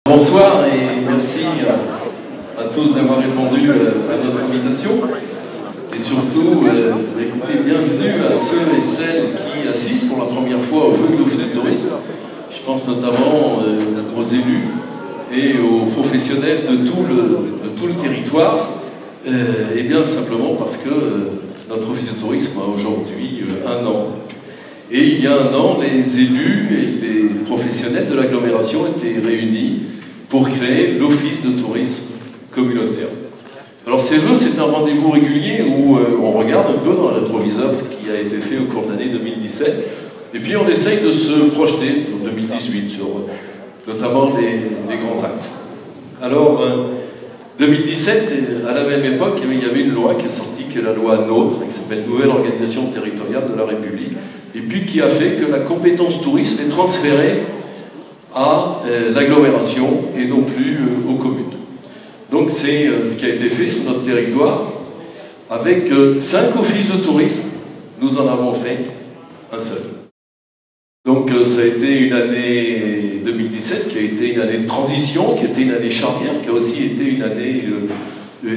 Bonsoir et merci à tous d'avoir répondu à notre invitation. Et surtout, écoutez, bienvenue à ceux et celles qui assistent pour la première fois au Feu de l'Office du tourisme. Je pense notamment aux élus et aux professionnels de tout le territoire. Et bien simplement parce que notre Office du tourisme a aujourd'hui 1 an. Et il y a 1 an, les élus et les professionnels de l'agglomération étaient réunis pour créer l'Office de tourisme communautaire. Alors ces vœux, c'est un rendez-vous régulier où on regarde un peu dans le rétroviseur ce qui a été fait au cours de l'année 2017, et puis on essaye de se projeter en 2018 sur notamment les grands axes. Alors 2017, à la même époque, il y avait une loi qui est sortie, qui est la loi NOTRe, qui s'appelle Nouvelle Organisation Territoriale de la République, et puis qui a fait que la compétence tourisme est transférée à l'agglomération et non plus aux communes. Donc c'est ce qui a été fait sur notre territoire. Avec 5 offices de tourisme, nous en avons fait un seul. Donc ça a été une année 2017 qui a été une année de transition, qui a été une année charnière, qui a aussi été une année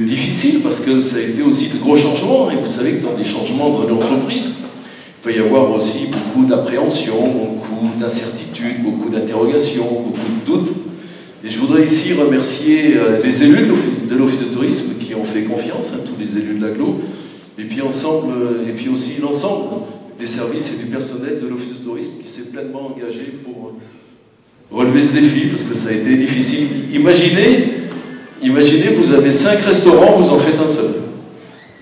difficile parce que ça a été aussi de gros changements. Et vous savez que dans des changements dans une entreprise, il peut y avoir aussi beaucoup d'appréhension, beaucoup d'incertitudes, beaucoup d'interrogations, beaucoup de doutes. Et je voudrais ici remercier les élus de l'Office de tourisme qui ont fait confiance, tous les élus de l'agglo, et puis aussi l'ensemble des services et du personnel de l'Office de tourisme qui s'est pleinement engagé pour relever ce défi, parce que ça a été difficile. Imaginez, vous avez 5 restaurants, vous en faites un seul.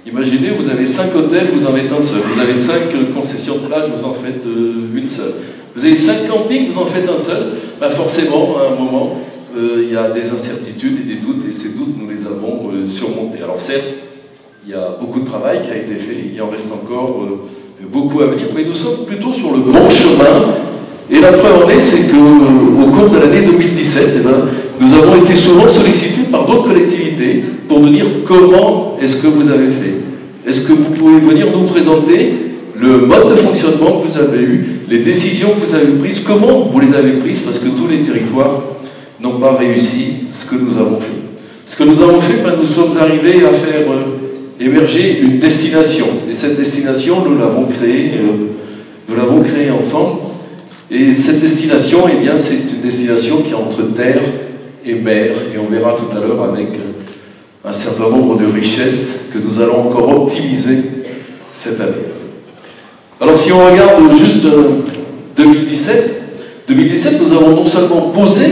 Imaginez, vous avez 5 hôtels, vous en faites un seul. Vous avez 5 concessions de plage, vous en faites une seule. Vous avez 5 campings, vous en faites un seul. Ben forcément, à un moment, il y a des incertitudes et des doutes, et ces doutes, nous les avons surmontés. Alors certes, il y a beaucoup de travail qui a été fait, il en reste encore beaucoup à venir, mais nous sommes plutôt sur le bon chemin. Et la preuve en est, c'est qu'au cours de l'année 2017, nous avons été souvent sollicités par d'autres collectivités pour nous dire comment est-ce que vous avez fait. Est-ce que vous pouvez venir nous présenter le mode de fonctionnement que vous avez eu, les décisions que vous avez prises, comment vous les avez prises, parce que tous les territoires n'ont pas réussi ce que nous avons fait. Ce que nous avons fait, nous sommes arrivés à faire émerger une destination. Et cette destination, nous l'avons créée ensemble. Et cette destination, eh bien, c'est une destination qui est entre terre et mer. Et on verra tout à l'heure avec un certain nombre de richesses que nous allons encore optimiser cette année. Alors si on regarde juste 2017, nous avons non seulement posé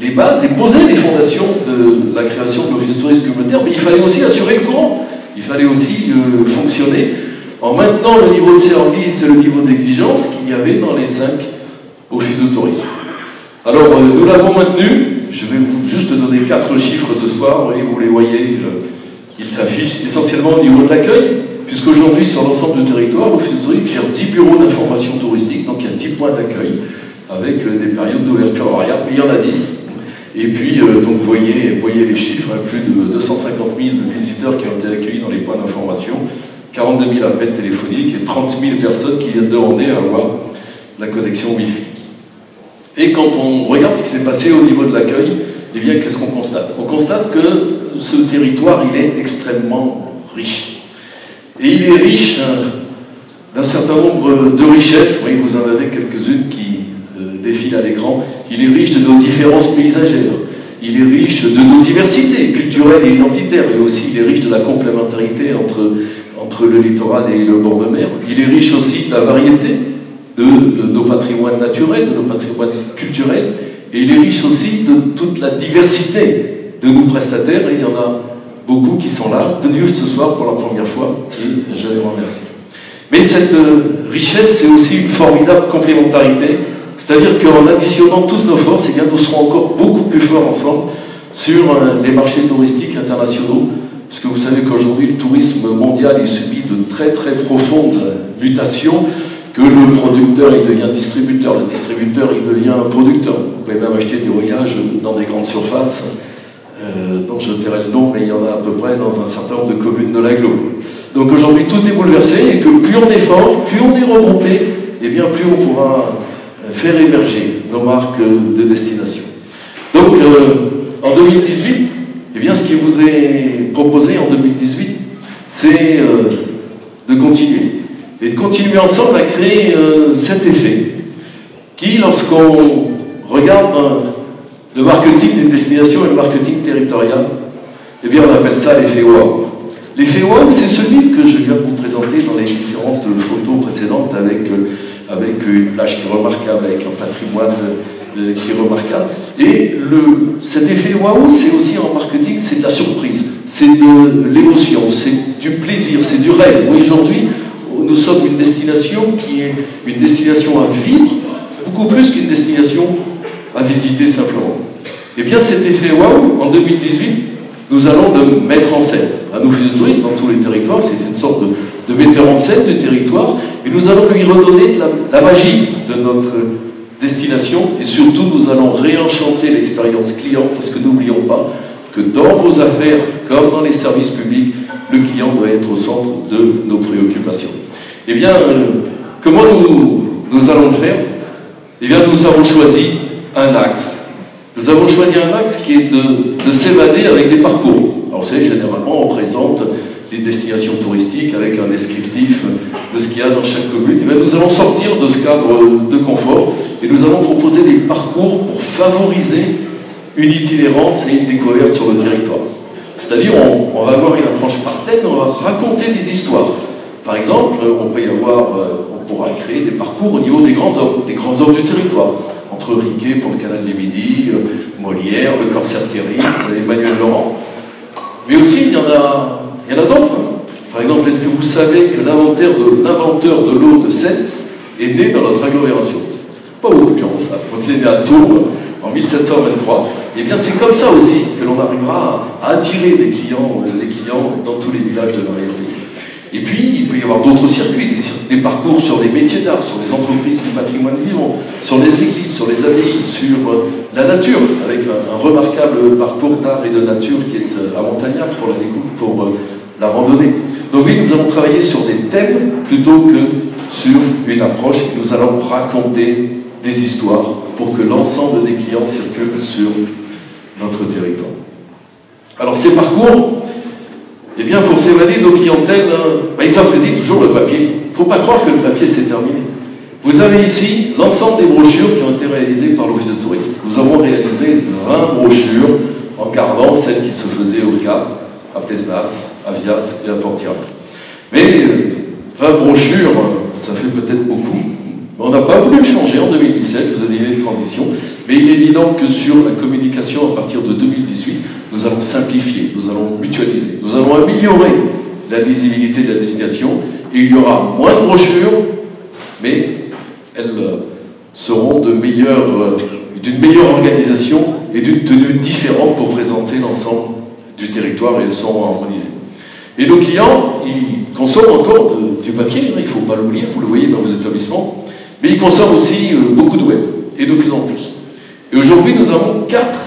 les bases et posé les fondations de la création de l'Office de tourisme communautaire, mais il fallait aussi assurer le courant. Il fallait aussi fonctionner en maintenant le niveau de service et le niveau d'exigence qu'il y avait dans les 5 offices de tourisme. Alors, nous l'avons maintenu. Je vais vous juste donner 4 chiffres ce soir. Vous les voyez, ils s'affichent essentiellement au niveau de l'accueil, puisqu'aujourd'hui, sur l'ensemble du territoire, l'Office de tourisme gère 10 bureaux d'information touristique, donc il y a 10 points d'accueil, avec des périodes d'ouverture variables, mais il y en a 10. Et puis, donc vous voyez les chiffres, plus de 250 000 visiteurs qui ont été accueillis dans les points d'information, 42 000 appels téléphoniques et 30 000 personnes qui viennent demander à avoir la connexion Wi-Fi. Et quand on regarde ce qui s'est passé au niveau de l'accueil, eh bien, qu'est-ce qu'on constate? On constate que ce territoire, il est extrêmement riche. Et il est riche d'un certain nombre de richesses. Oui, vous en avez quelques-unes qui défilent à l'écran. Il est riche de nos différences paysagères. Il est riche de nos diversités culturelles et identitaires. Et aussi, il est riche de la complémentarité entre le littoral et le bord de mer. Il est riche aussi de la variété de nos patrimoines naturels, de nos patrimoines culturels. Et il est riche aussi de toute la diversité de nos prestataires. Et il y en a beaucoup qui sont là, venus ce soir pour la première fois. Et je les remercie. Mais cette richesse, c'est aussi une formidable complémentarité. C'est-à-dire qu'en additionnant toutes nos forces, eh bien, nous serons encore beaucoup plus forts ensemble sur les marchés touristiques internationaux. Parce que vous savez qu'aujourd'hui, le tourisme mondial il subit de très très profondes mutations, que le producteur il devient distributeur, le distributeur il devient producteur. Vous pouvez même acheter des voyages dans des grandes surfaces, dont je tairai le nom, mais il y en a à peu près dans un certain nombre de communes de l'agglo. Donc aujourd'hui, tout est bouleversé, et que plus on est fort, plus on est regroupé, et bien plus on pourra faire émerger nos marques de destination. Donc Donc, en 2018, eh bien, ce qui vous est proposé en 2018, c'est de continuer. Et de continuer ensemble à créer cet effet qui, lorsqu'on regarde le marketing des destinations et le marketing territorial, eh bien, on appelle ça l'effet wow. L'effet wow, c'est celui que je viens de vous présenter dans les différentes photos précédentes avec une plage qui est remarquable, avec un patrimoine qui est remarquable. Et cet effet wow, c'est aussi en marketing, c'est de la surprise, c'est de l'émotion, c'est du plaisir, c'est du rêve. Oui, aujourd'hui, nous sommes une destination qui est une destination à vivre, beaucoup plus qu'une destination à visiter simplement. Et bien cet effet wow, en 2018, nous allons le mettre en scène. À l'Office de tourisme, dans tous les territoires, c'est une sorte de metteur en scène du territoire, et nous allons lui redonner la magie de notre destination, et surtout nous allons réenchanter l'expérience client, parce que n'oublions pas que dans vos affaires, comme dans les services publics, le client doit être au centre de nos préoccupations. Eh bien, comment nous allons le faire? Eh bien, nous avons choisi un axe. Nous avons choisi un axe qui est de s'évader avec des parcours. Alors, vous savez, généralement, on présente les destinations touristiques avec un descriptif de ce qu'il y a dans chaque commune. Eh bien, nous allons sortir de ce cadre de confort et nous allons proposer des parcours pour favoriser une itinérance et une découverte sur le territoire. C'est-à-dire, on va avoir une approche par thème, on va raconter des histoires. Par exemple, on pourra créer des parcours au niveau des grands hommes du territoire. Entre Riquet pour le canal des Midi, Molière, le corsaire Thérisse, Emmanuel Laurent. Mais aussi, il y en a d'autres. Par exemple, est-ce que vous savez que l'inventeur de l'eau de Sète est né dans notre agglomération? Pas beaucoup de gens le savent. Donc il est né à Tours en 1723. Et bien c'est comme ça aussi que l'on arrivera à attirer des clients dans tous les villages de l'arrière-pays. Et puis, il peut y avoir d'autres circuits, des parcours sur les métiers d'art, sur les entreprises du patrimoine vivant, sur les églises, sur les abbayes, sur la nature, avec un remarquable parcours d'art et de nature qui est à Montagnac pour la randonnée. Donc oui, nous allons travailler sur des thèmes plutôt que sur une approche et nous allons raconter des histoires pour que l'ensemble des clients circulent sur notre territoire. Alors ces parcours, eh bien, pour s'évader de nos clientèles, ils apprécient toujours le papier. Il ne faut pas croire que le papier s'est terminé. Vous avez ici l'ensemble des brochures qui ont été réalisées par l'Office de tourisme. Nous avons réalisé 20 brochures en gardant celles qui se faisaient au Cap, à Pesnas, à Vias et à Portiral. Mais 20 brochures, ça fait peut-être beaucoup. On n'a pas voulu le changer en 2017, je vous ai dit une transition, mais il est évident que sur la communication à partir de 2018, nous allons simplifier, nous allons mutualiser, nous allons améliorer la lisibilité de la destination, et il y aura moins de brochures, mais elles seront d'une meilleure organisation et d'une tenue différente pour présenter l'ensemble du territoire, et elles seront harmonisées. Et nos clients, ils consomment encore du papier, il ne faut pas l'oublier, vous le voyez dans vos établissements, mais ils consomment aussi beaucoup de web, et de plus en plus. Et aujourd'hui, nous avons 4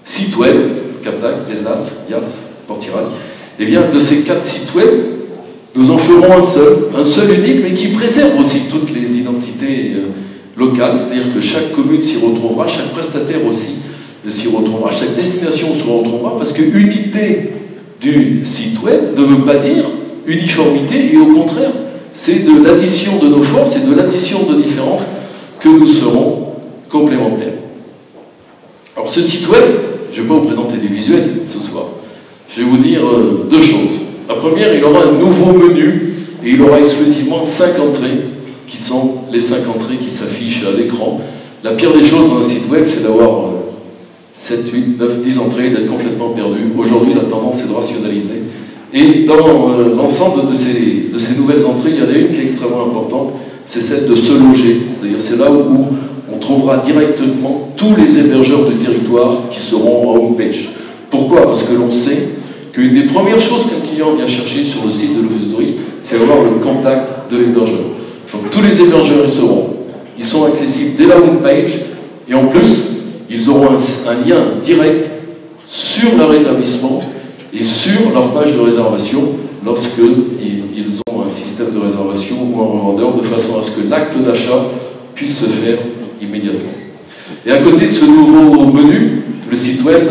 sites web, Cap-d'Agde, Pesnas, Vias, Portiral. Et bien, de ces 4 sites web, nous en ferons un seul unique, mais qui préserve aussi toutes les identités locales, c'est-à-dire que chaque commune s'y retrouvera, chaque prestataire aussi s'y retrouvera, chaque destination s'y retrouvera, parce que unité du site web ne veut pas dire uniformité, et au contraire, c'est de l'addition de nos forces et de l'addition de différences que nous serons complémentaires. Alors ce site web, je ne vais pas vous présenter des visuels ce soir, je vais vous dire 2 choses. La première, il aura un nouveau menu et il aura exclusivement 5 entrées qui sont les 5 entrées qui s'affichent à l'écran. La pire des choses dans un site web, c'est d'avoir 7, 8, 9, 10 entrées et d'être complètement perdu. Aujourd'hui, la tendance est de rationaliser. Et dans l'ensemble de ces nouvelles entrées, il y en a une qui est extrêmement importante, c'est celle de se loger. C'est-à-dire c'est là où on trouvera directement tous les hébergeurs du territoire qui seront en homepage. Pourquoi? Parce que l'on sait qu'une des premières choses qu'un client vient chercher sur le site de l'Office de tourisme, c'est avoir le contact de l'hébergeur. Donc tous les hébergeurs ils sont accessibles dès la homepage, et en plus, ils auront un lien direct sur leur établissement et sur leur page de réservation lorsqu'ils ont un système de réservation ou un revendeur, de façon à ce que l'acte d'achat puisse se faire immédiatement. Et à côté de ce nouveau menu, le site web,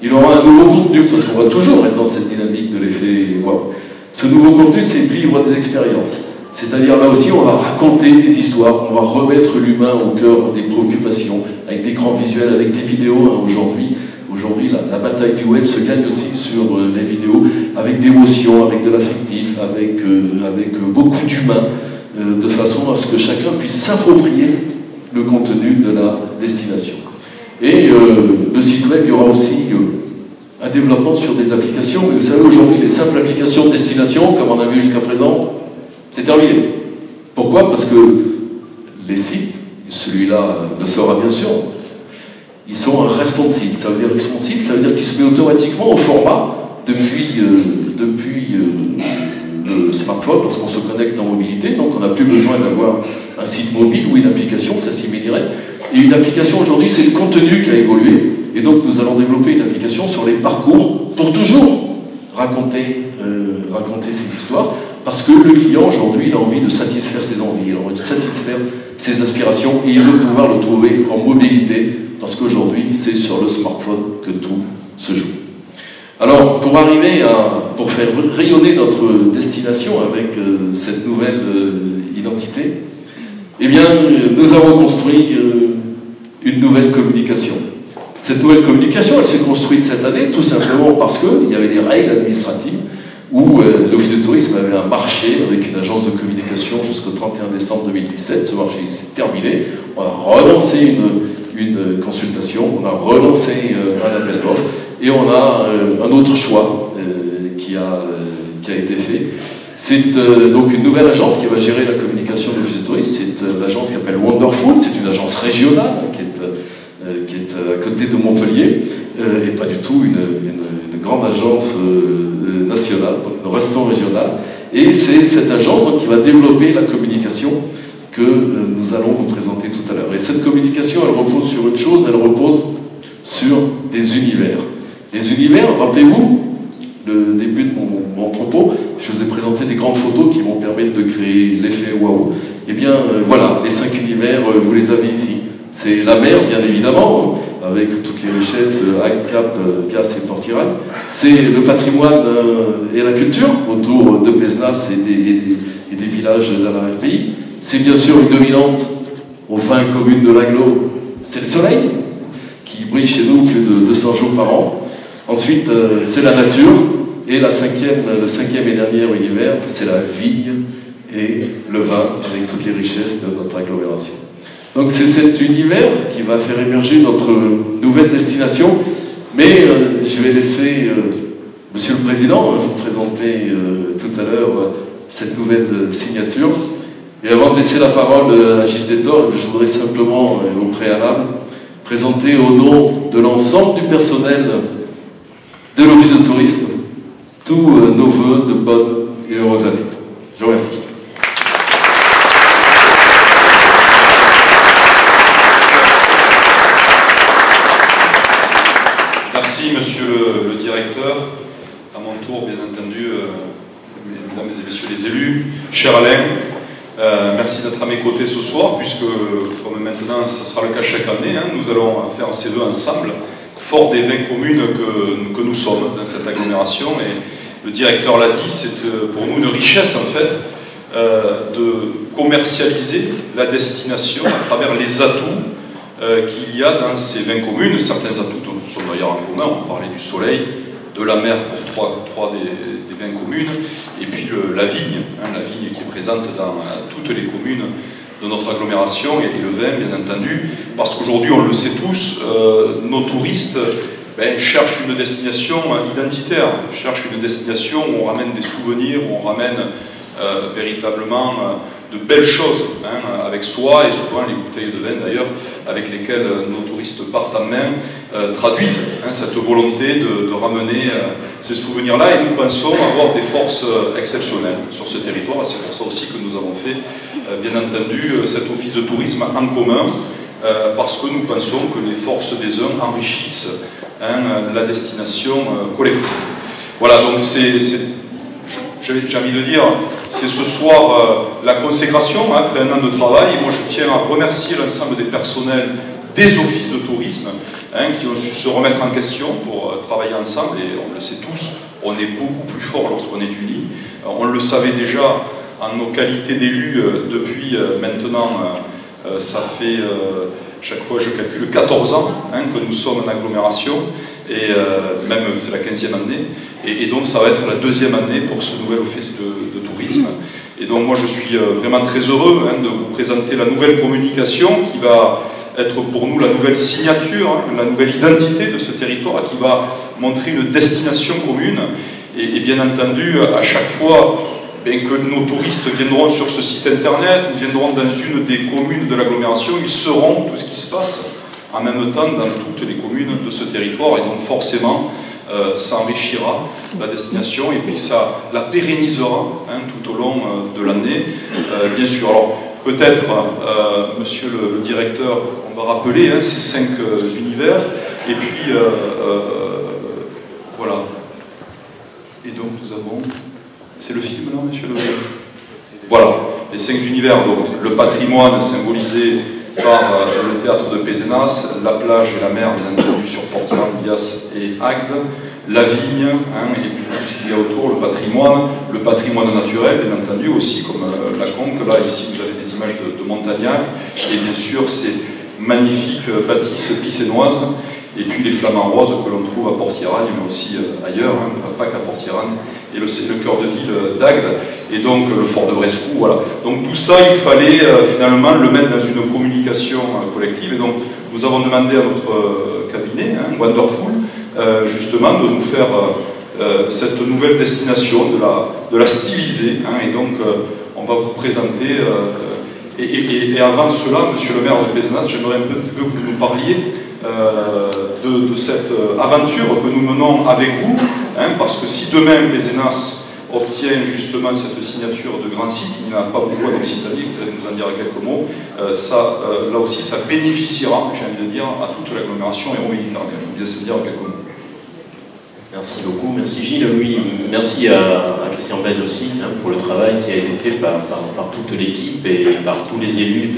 il aura un nouveau contenu, parce qu'on va toujours être dans cette dynamique de l'effet wow. Ce nouveau contenu, c'est vivre des expériences. C'est-à-dire là aussi, on va raconter des histoires, on va remettre l'humain au cœur des préoccupations, avec des grands visuels, avec des vidéos. Hein, Aujourd'hui, la bataille du web se gagne aussi sur les vidéos, avec d'émotions, avec de l'affectif, avec beaucoup d'humain, de façon à ce que chacun puisse s'approprier le contenu de la destination. Et le site web, il y aura aussi un développement sur des applications. Mais vous savez, aujourd'hui, les simples applications de destination, comme on a vu jusqu'à présent, c'est terminé. Pourquoi? Parce que les sites, celui-là le saura bien sûr, ils sont responsive. Ça veut dire responsive, ça veut dire qu'ils se met automatiquement au format depuis le smartphone, lorsqu'on se connecte en mobilité. Donc on n'a plus besoin d'avoir un site mobile ou une application, ça s'y met direct. Et une application aujourd'hui, c'est le contenu qui a évolué. Et donc nous allons développer une application sur les parcours pour toujours raconter ces histoires. Parce que le client, aujourd'hui, il a envie de satisfaire ses envies, il a envie de satisfaire ses aspirations, et il veut pouvoir le trouver en mobilité, parce qu'aujourd'hui, c'est sur le smartphone que tout se joue. Alors, pour faire rayonner notre destination avec cette nouvelle identité, eh bien, nous avons construit une nouvelle communication. Cette nouvelle communication, elle s'est construite cette année, tout simplement parce qu'il y avait des règles administratives, où l'Office du tourisme avait un marché avec une agence de communication jusqu'au 31 décembre 2017. Ce marché s'est terminé. On a relancé une consultation, on a relancé un appel d'offres, et on a un autre choix qui a été fait. C'est donc une nouvelle agence qui va gérer la communication de l'Office du tourisme. C'est l'agence qui s'appelle Wonderful, c'est une agence régionale qui est à côté de Montpellier, et pas du tout une grande agence nationale, donc nous restons régional. Et c'est cette agence donc, qui va développer la communication que nous allons vous présenter tout à l'heure. Et cette communication, elle repose sur une chose, elle repose sur des univers. Les univers, rappelez-vous, le début de mon propos, je vous ai présenté des grandes photos qui vont permettre de créer l'effet waouh. Eh bien, voilà, les 5 univers, vous les avez ici. C'est la mer, bien évidemment, avec toutes les richesses, Cap, Casse et Tortirac. C'est le patrimoine et la culture, autour de Pézenas et des villages de l'arrière-pays. C'est bien sûr une dominante aux 20 communes de l'Aglo, c'est le soleil, qui brille chez nous plus de 200 jours par an. Ensuite, c'est la nature, et le cinquième et dernier univers, c'est la vigne et le vin, avec toutes les richesses de notre agglomération. Donc c'est cet univers qui va faire émerger notre nouvelle destination, mais je vais laisser Monsieur le Président vous présenter tout à l'heure cette nouvelle signature. Et avant de laisser la parole à Gilles Détor, je voudrais simplement, au préalable, présenter au nom de l'ensemble du personnel de l'Office de tourisme tous nos vœux de bonnes et heureuses années. Je vous remercie. Merci, monsieur le directeur. À mon tour, bien entendu, mesdames et messieurs les élus, cher Alain, merci d'être à mes côtés ce soir, puisque, comme maintenant, ce sera le cas chaque année, hein, nous allons faire ces vœux ensemble, fort des 20 communes que nous sommes dans cette agglomération. Et le directeur l'a dit, c'est pour nous une richesse, en fait, de commercialiser la destination à travers les atouts qu'il y a dans ces 20 communes. Certains atouts sont d'ailleurs en commun, on parlait du soleil, de la mer pour trois des 20 communes, et puis la vigne qui est présente dans toutes les communes de notre agglomération, et le vin bien entendu, parce qu'aujourd'hui on le sait tous, nos touristes cherchent une destination identitaire, cherchent une destination où on ramène des souvenirs, où on ramène véritablement de belles choses avec soi, et souvent les bouteilles de vin d'ailleurs avec lesquelles nos touristes partent en main traduisent cette volonté de ramener ces souvenirs-là, et nous pensons avoir des forces exceptionnelles sur ce territoire. C'est pour ça aussi que nous avons fait bien entendu cet office de tourisme en commun, parce que nous pensons que les forces des uns enrichissent la destination collective. Voilà, donc j'ai envie de dire, c'est ce soir la consécration, après un an de travail. Et moi je tiens à remercier l'ensemble des personnels des offices de tourisme qui ont su se remettre en question pour travailler ensemble, et on le sait tous, on est beaucoup plus fort lorsqu'on est unis. On le savait déjà en nos qualités d'élus depuis maintenant, ça fait, chaque fois je calcule 14 ans que nous sommes en agglomération, et même c'est la 15e année, et donc ça va être la 2e année pour ce nouvel office de tourisme. Et donc moi je suis vraiment très heureux de vous présenter la nouvelle communication qui va être pour nous la nouvelle signature, la nouvelle identité de ce territoire, qui va montrer une destination commune. Et bien entendu, à chaque fois que nos touristes viendront sur ce site internet ou viendront dans une des communes de l'agglomération, ils sauront tout ce qui se passe en même temps dans toutes les communes de ce territoire, et donc forcément ça enrichira la destination, et puis ça la pérennisera tout au long de l'année, bien sûr. Alors peut-être, monsieur le directeur, on va rappeler ces 5 univers, et puis voilà. Et donc nous avons... C'est le film, non, monsieur le... Voilà, les 5 univers, donc le patrimoine symbolisé par le théâtre de Pézenas, la plage et la mer, bien entendu, sur Portiran, Bias et Agde, la vigne, et puis tout ce qu'il y a autour, le patrimoine naturel, bien entendu, aussi, comme la Conque. Là, ici, vous avez des images de Montagnac, et bien sûr, ces magnifiques bâtisses picénoises, et puis les flamants roses que l'on trouve à Portiran, mais aussi ailleurs, pas qu'à Portiran, et le cœur de ville d'Agde, et donc le fort de Brescou, voilà. Donc tout ça, il fallait finalement le mettre dans une communication collective, et donc nous avons demandé à notre cabinet, Wonderful, justement de nous faire cette nouvelle destination, de la styliser, et donc on va vous présenter, et avant cela, monsieur le maire de Pézenas, j'aimerais un petit peu que vous nous parliez de cette aventure que nous menons avec vous, parce que si demain Pézenas obtient justement cette signature de grand site, il n'y en a pas beaucoup en Occitanie, vous allez nous en dire quelques mots, là aussi ça bénéficiera, j'ai envie de dire, à toute l'agglomération héro-méditerranéenne. Je vous laisse dire quelques mots. Merci beaucoup, merci Gilles. Oui, merci à Christian Bèze aussi pour le travail qui a été fait par toute l'équipe et par tous les élus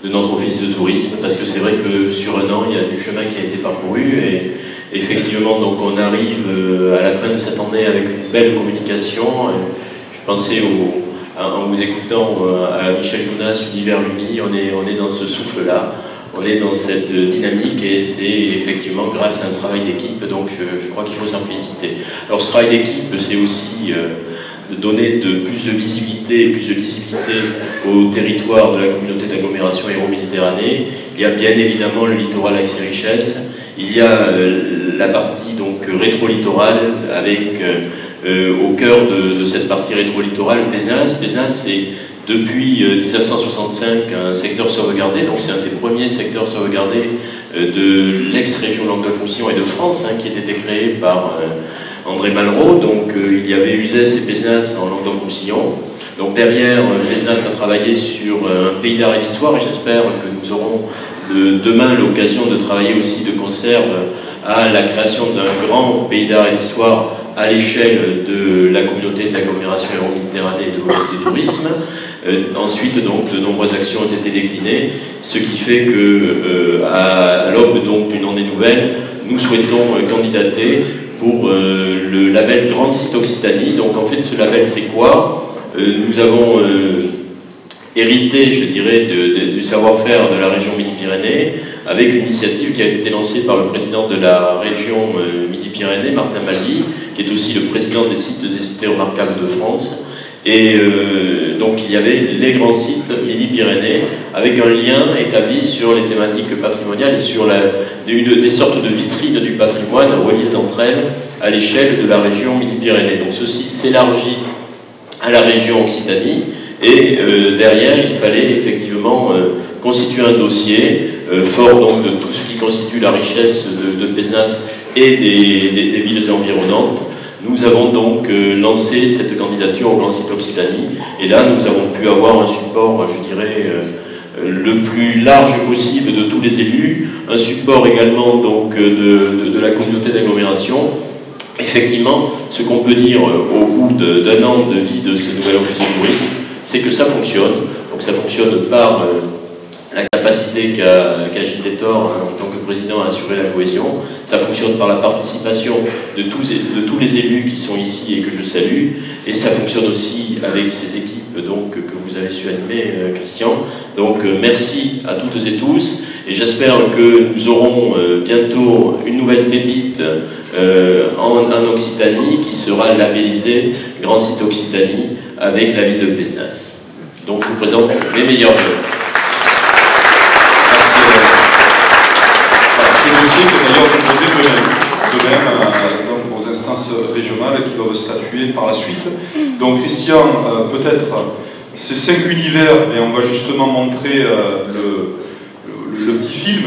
de notre office de tourisme, parce que c'est vrai que sur un an, il y a du chemin qui a été parcouru, et effectivement, donc on arrive à la fin de cette année avec une belle communication. Je pensais, en vous écoutant, à Michel Jonas, Univers Uni, on est dans ce souffle-là, on est dans cette dynamique, et c'est effectivement grâce à un travail d'équipe, donc je crois qu'il faut s'en féliciter. Alors ce travail d'équipe, c'est aussi de donner plus de visibilité et plus de lisibilité au territoire de la communauté d'agglomération héro-méditerranée. Il y a bien évidemment le littoral avec ses richesses, il y a la partie donc rétro-littorale avec au cœur de cette partie rétro-littorale Pézenas. Pézenas, c'est depuis 1965 un secteur sauvegardé, donc c'est un des premiers secteurs sauvegardés de l'ex-région Languedoc-Roussillon et de France, qui était créé par André Malraux. Donc il y avait Uzès et Pézenas en Languedoc-Roussillon. Donc derrière, Pézenas a travaillé sur un pays d'art et d'histoire, et j'espère que nous aurons demain l'occasion de travailler aussi de concert à la création d'un grand pays d'art et d'histoire à l'échelle de la communauté de l'agglomération héro-méditerranée de l'office du tourisme. Ensuite, donc, de nombreuses actions ont été déclinées, ce qui fait que, à l'aube d'une année nouvelle, nous souhaitons candidater pour le label Grand Site Occitanie. Donc, en fait, ce label, c'est quoi? Nous avons hérité, je dirais, du savoir-faire de la région Midi-Pyrénées, avec une initiative qui a été lancée par le président de la région Midi-Pyrénées, Martin Mally, qui est aussi le président des cités remarquables de France. Et donc il y avait les grands sites Midi-Pyrénées, avec un lien établi sur les thématiques patrimoniales et sur des sortes de vitrines du patrimoine reliées entre elles à l'échelle de la région Midi-Pyrénées. Donc ceci s'élargit à la région Occitanie, et derrière il fallait effectivement constituer un dossier fort donc de tout ce qui constitue la richesse de Pézenas et des villes environnantes. Nous avons donc lancé cette candidature au Grand Site Occitanie, et là nous avons pu avoir un support, je dirais, le plus large possible de tous les élus, un support également donc de la communauté d'agglomération. Effectivement, ce qu'on peut dire au bout d'un an de vie de ce nouvel office de tourisme, c'est que ça fonctionne. Donc ça fonctionne par la capacité qu'a Gilles Détor en tant que président à assurer la cohésion. Ça fonctionne par la participation de tous les élus qui sont ici et que je salue, et ça fonctionne aussi avec ces équipes donc, que vous avez su animer, Christian. Donc merci à toutes et tous, et j'espère que nous aurons bientôt une nouvelle pépite en Occitanie qui sera labellisée Grand Site Occitanie avec la ville de Pézenas. Donc je vous présente les meilleurs vœux. Ce dossier est d'ailleurs composé de même aux instances régionales qui doivent statuer par la suite. Donc Christian, peut-être ces 5 univers, et on va justement montrer le petit film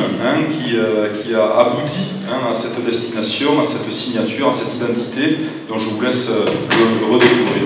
qui a abouti à cette destination, à cette signature, à cette identité, dont je vous laisse le redécouvrir.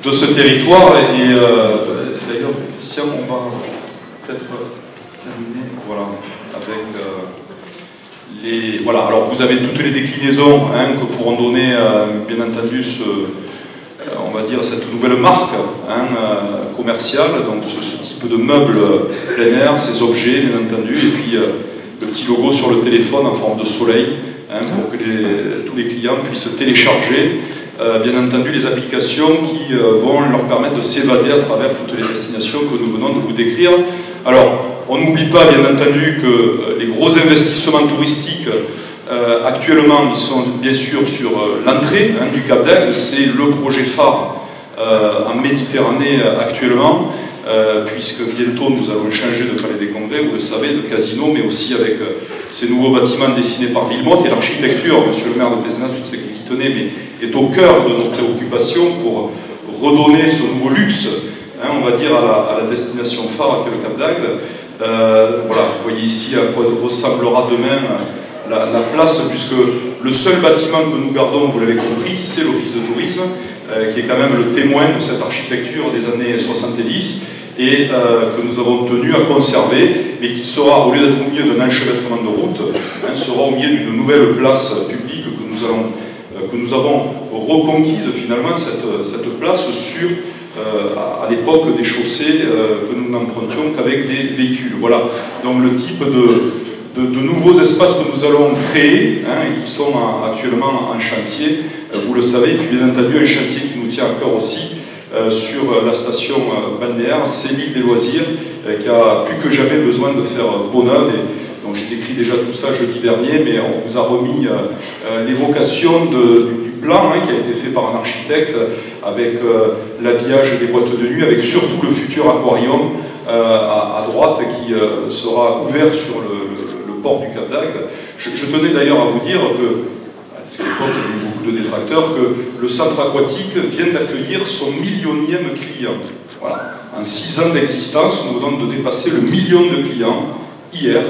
De ce territoire et d'ailleurs Christian, on va peut-être terminer avec les alors vous avez toutes les déclinaisons que pourront donner bien entendu on va dire cette nouvelle marque commerciale, donc ce type de meubles plein air, ces objets bien entendu, et puis le petit logo sur le téléphone en forme de soleil pour que tous les clients puissent télécharger bien entendu les applications qui vont leur permettre de s'évader à travers toutes les destinations que nous venons de vous décrire. Alors, on n'oublie pas bien entendu que les gros investissements touristiques actuellement, ils sont bien sûr sur l'entrée du Cap d'Agde. C'est le projet phare en Méditerranée actuellement, puisque bientôt nous allons changer de palais des congrès, vous le savez, de casino, mais aussi avec ces nouveaux bâtiments dessinés par Villemotte, et l'architecture, monsieur le maire de Pézenas, je sais qu'il y tenait, mais est au cœur de nos préoccupations pour redonner ce nouveau luxe, on va dire, à la destination phare qu'est le Cap d'Agde. Voilà, vous voyez ici à quoi ressemblera demain la place, puisque le seul bâtiment que nous gardons, vous l'avez compris, c'est l'Office de tourisme, qui est quand même le témoin de cette architecture des années 70 et que nous avons tenu à conserver. mais qui sera, au lieu d'être au milieu d'un enchevêtrement de route, hein, sera au milieu d'une nouvelle place publique que nous avons reconquise finalement, cette place sur, à l'époque des chaussées que nous n'empruntions qu'avec des véhicules. Voilà, donc le type de nouveaux espaces que nous allons créer, hein, et qui sont actuellement en chantier, vous le savez, et puis bien entendu un chantier qui nous tient à cœur aussi, sur la station balnéaire, c'est l'île des loisirs, qui a plus que jamais besoin de faire peau neuve. Et donc j'ai décrit déjà tout ça jeudi dernier, mais on vous a remis l'évocation du plan, hein, qui a été fait par un architecte, avec l'habillage des boîtes de nuit, avec surtout le futur aquarium à droite qui sera ouvert sur le port du Cap d'Agde. Je tenais d'ailleurs à vous dire que, parce qu'à l'époque il y a eu beaucoup de détracteurs, que le centre aquatique vient d'accueillir son millionième client. Voilà. En 6 ans d'existence, on nous donne de dépasser le million de clients hier.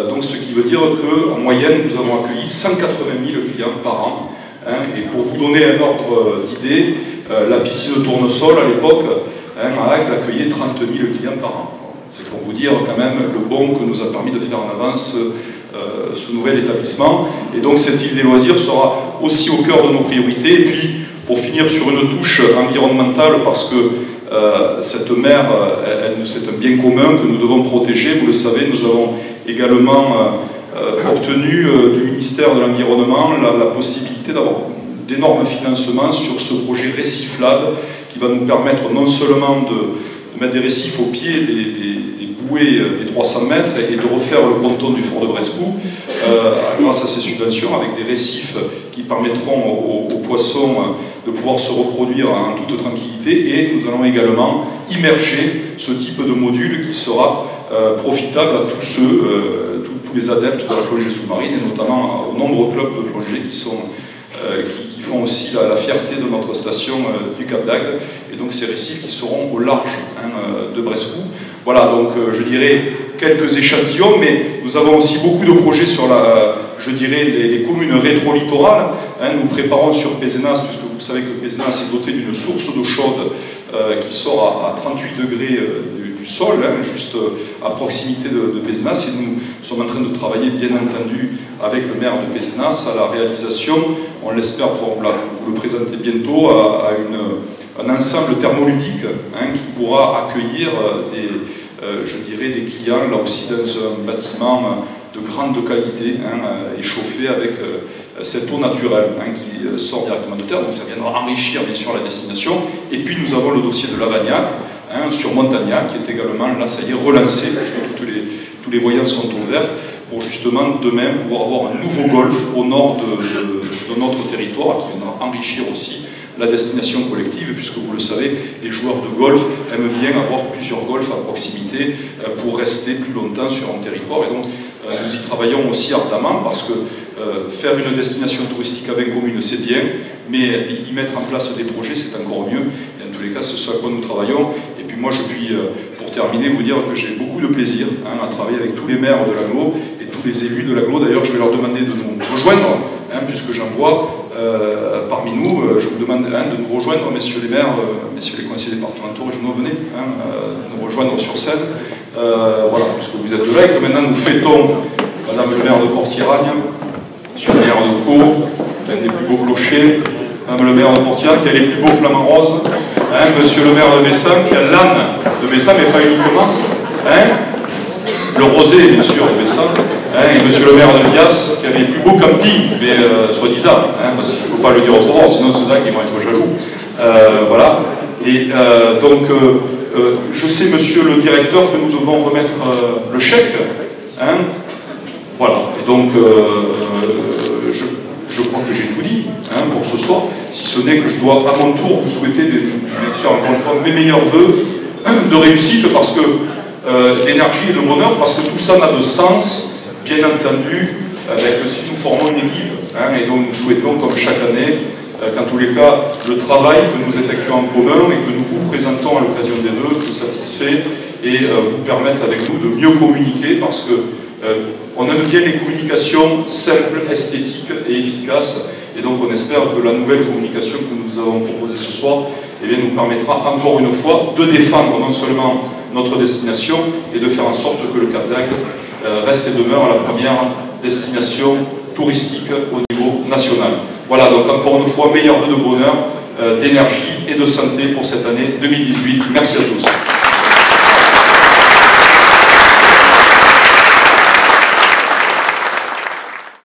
Donc ce qui veut dire qu'en moyenne, nous avons accueilli 180 000 clients par an. Hein, et pour vous donner un ordre d'idée, la piscine de Tournesol à l'époque, hein, à Agde, accueillait 30 000 clients par an. C'est pour vous dire quand même le bond que nous a permis de faire en avance ce nouvel établissement. Et donc cette île des loisirs sera aussi au cœur de nos priorités. Et puis pour finir sur une touche environnementale, parce que cette mer, c'est un bien commun que nous devons protéger. Vous le savez, nous avons également obtenu du ministère de l'Environnement la possibilité d'avoir d'énormes financements sur ce projet Réciflade, qui va nous permettre non seulement de mettre des récifs au pied des bouées des 300 mètres et de refaire le ponton du fort de Brescou grâce à ces subventions, avec des récifs qui permettront aux poissons de pouvoir se reproduire en toute tranquillité, et nous allons également immerger ce type de module qui sera profitable à tous tous les adeptes de la plongée sous-marine, et notamment aux nombreux clubs de plongée qui font aussi la fierté de notre station du Cap d'Agde, et donc ces récifs qui seront au large, hein, de Brescou. Voilà, donc je dirais quelques échantillons, mais nous avons aussi beaucoup de projets sur je dirais les communes rétro-littorales. Hein, nous préparons sur Pézenas, puisque vous savez que Pézenas est doté d'une source d'eau chaude qui sort à 38 degrés du sol, hein, juste à proximité de Pézenas, et nous sommes en train de travailler bien entendu avec le maire de Pézenas à la réalisation, on l'espère pouvoir vous le présenter bientôt, à un ensemble thermoludique, hein, qui pourra accueillir je dirais des clients, là aussi dans un bâtiment de grande qualité, hein, et chauffé avec cette eau naturelle, hein, qui sort directement de terre, donc ça viendra enrichir bien sûr la destination. Et puis nous avons le dossier de Lavagnac, hein, sur Montagnac, qui est également là, ça y est, relancé, parce que tous les voyants sont ouverts, pour justement demain pouvoir avoir un nouveau golfe au nord de notre territoire, qui viendra enrichir aussi la destination collective, puisque vous le savez, les joueurs de golf aiment bien avoir plusieurs golfs à proximité pour rester plus longtemps sur un territoire, et donc nous y travaillons aussi ardemment, parce que faire une destination touristique avec commune c'est bien, mais y mettre en place des projets c'est encore mieux, et en tous les cas c'est ce à quoi nous travaillons. Et puis moi je puis, pour terminer, vous dire que j'ai beaucoup de plaisir, hein, à travailler avec tous les maires de l'Aglo et tous les élus de l'Aglo. D'ailleurs je vais leur demander de nous rejoindre, hein, puisque j'en vois parmi nous, je vous demande, hein, de nous rejoindre, messieurs les maires, messieurs les conseillers départementaux régionaux, venez, hein, nous rejoindre sur scène, voilà, puisque vous êtes là, et que maintenant nous fêtons Madame le maire de Port-Iragne, Monsieur le maire de Caux, qui a un des plus beaux clochers, Madame le maire de Port-Iragne, qui a les plus beaux flamants roses, hein, Monsieur le maire de Bessin, qui a l'âne de Bessin, mais pas uniquement, hein, le rosé, bien sûr, de Bessin, hein, et Monsieur le maire de Vias, qui a les plus beaux campings, mais soi-disant, hein, parce qu'il ne faut pas le dire autrement, sinon ceux-là qui vont être jaloux. Voilà. Et donc, je sais, monsieur le directeur, que nous devons remettre le chèque. Hein, voilà. Et donc, je crois que j'ai tout dit, hein, pour ce soir, si ce n'est que je dois à mon tour vous souhaiter, bien sûr, encore une fois, mes meilleurs vœux de réussite, parce que d'énergie et de bonheur, parce que tout ça n'a de sens, bien entendu, si nous formons une équipe, hein, et donc nous souhaitons, comme chaque année, qu'en tous les cas, le travail que nous effectuons en commun et que nous vous présentons à l'occasion des vœux vous satisfait et vous permette avec nous de mieux communiquer, parce que on aime bien les communications simples, esthétiques et efficaces, et donc on espère que la nouvelle communication que nous avons proposée ce soir, eh bien, nous permettra encore une fois de défendre non seulement notre destination et de faire en sorte que le Cap d'Agde reste et demeure la première destination touristique au niveau national. Voilà, donc encore une fois, meilleurs vœux de bonheur, d'énergie et de santé pour cette année 2018. Merci à tous.